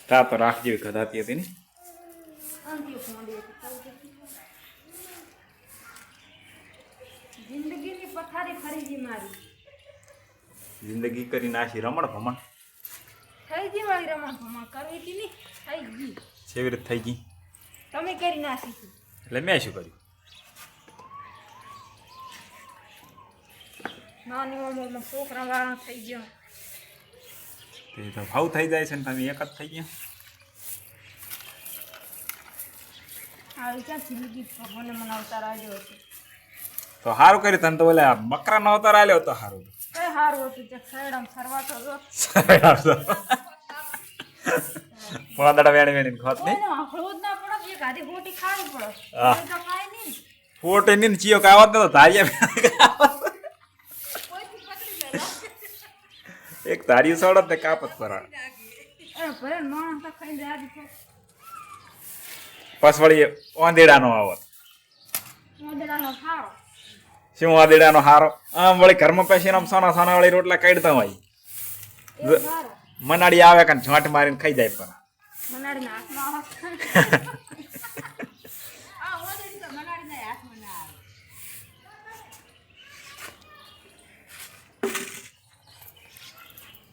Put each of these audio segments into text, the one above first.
તા તો રાખ જેવી ખધાતી હતી ને. જિંદગીની પથારી ફરી ગઈ મારી. જિંદગી કરી નાખી રમણ ભમણ. થઈ ગઈ મારી રમણ ભમણ કરવી હતી ને થઈ ગઈ. કેવી રીતે થઈ ગઈ? તમે કરી નાખી હતી. એટલે મેં શું કર્યું? નાની ઉંમરમાં છોકરા વાળા થઈ ગયો. તે તો ભાવ થઈ જાય છે ને તમે એક જ થઈ ગયા. આવી ક્યાં જિંદગી ભગવાને મને અવતાર આવ્યો હતો. તો સારું કર્યું તને તો ઓલા બકરા નો અવતાર આલ્યો તો સારું. કઈ સારું હતું તે સૈડામ ફરવા તો જો. પોદડા વેણી વેણી ખોત નહીં. કોઈને હળવું જ ના પડે એક આધી હોટી ખાવી પડે. હા. તો કાંઈ નહીં. ફોટે ની ચિયો કાવત નતો ધારિયા. કોઈથી પકડી ગયેલા. એક ધારી સડત ને કાપત પર. ભલે માણસ તો ખાઈને રાજી છે. પસ વળી ઓંદેડાનો આવત. મોઢેડાનો ખારો. શું ઓંદેડાનો હારો? આમ વળી ઘરમાં પેસીને આમ સોના સોના વાળી રોટલા કાઢતા હોય. એ સારો. મનાડી આવે કાને ઝોંટ મારીને ખાઈ જાય પણ. મનાડીના હાથમાં આવે. આ ઓઢેડી તો મનાડીના હાથમાં ના આવે.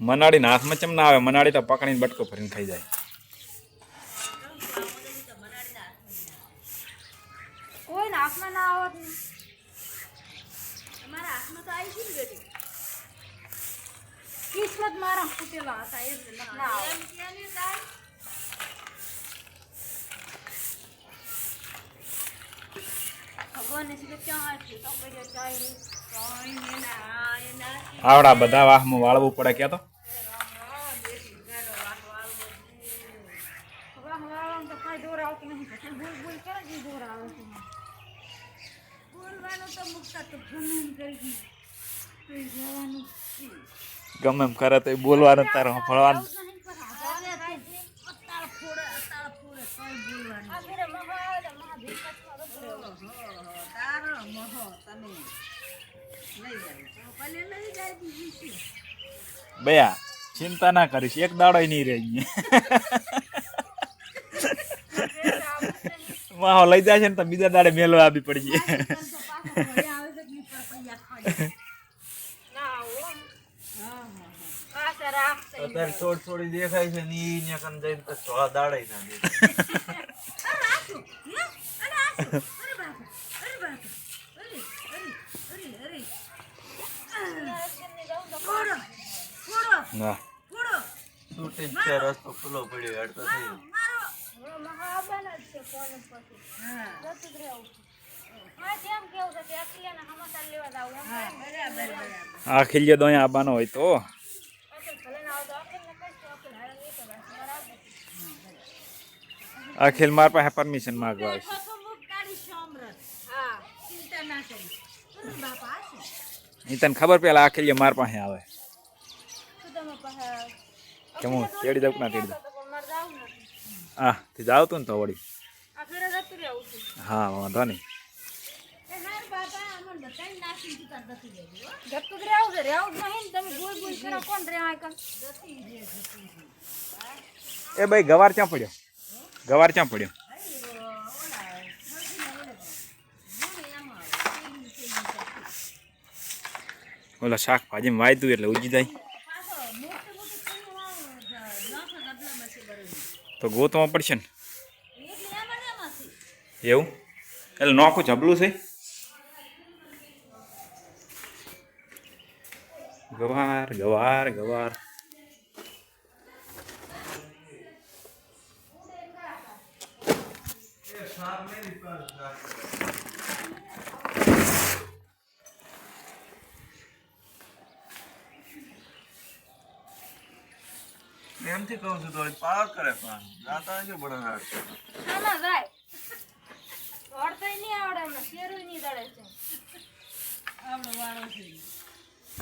મનાડીના હાથમાં ચમ ના આવે? મનાડી તો પકડીને બટકો ભરીને ખાઈ જાય. કોઈના હાથમાં ના આવત નહીં. તમારા હાથમાં તો આવી ગયું ને બેટી. કિસ્મત મારા ફૂટેલા હતા એટલે ના આવે. ભગવાનને સીધે ક્યાં આપ્યું તો કઈ જાય નહીં. આવડા બધા વાહમાં વાળવું પડે ક્યાં તો. તો કઈ દોર આવતું નહીં. પછી બોલ બોલ કરે છે દોર આવે છે. બોલવાનું તો મુકતા તો ગમે એમ કરી દીધું. જવાનું ગમે એમ કરે તો બોલવાનું તારે ફળવાનું. બયા ચિંતા ના કરીશ, એક દાડો નહીં રહી. માહો લઈ જાય છે ને તો બીજા દાડે મેલો આપી પડી જાય. અત્યારે થોડી થોડી દેખાય છે ની ને કન જઈને તો થોડા દાડાઈ ના દે. ના છૂટી જ છે, રસ્તો ખુલ્લો પડ્યો હેડતો થઈ. આ ખીલ્યો તો અહીંયા આવવાનો હોય તો અખિલ માર પાસે પરમિશન માંગવા આવશે. એ તને ખબર પેલા અખિલ માર પાસે આવે કેમ હું તેડી દઉં ના તેડી દઉં. હા તે જાવ તું ને તો વળી. હા વાંધો નહીં. એ ભાઈ ગવાર ક્યાં પડ્યો? ગવાર ક્યાં પડ્યો? ઓલા શાકભાજી વાયતું એટલે ઉજી જાય તો ગોતવા પડશે ને. એવું એટલે નોખું જબલું છે. ગવાર ગવાર ગવાર એમથી કહું છું તો પાર કરે પણ જાતા છે બડા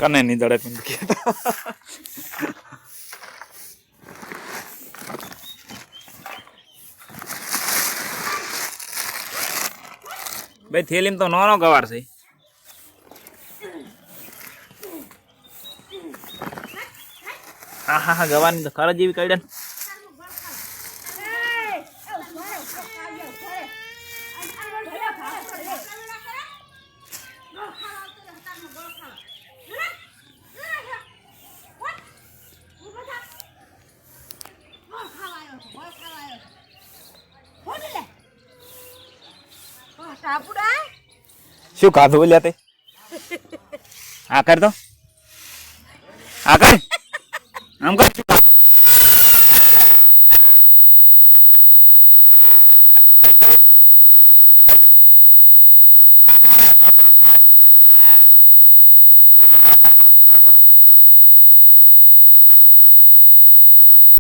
કને ની દડે પણ ભાઈ થેલીમ તો નાનો ગવાર છે. હા હા હા ગવાની તો ખરા જેવી કાઢ્યા. ટાપુડા શું ખાધું બોલ્યા તે આ કર તો આ કર આમ કર શું ખાધું?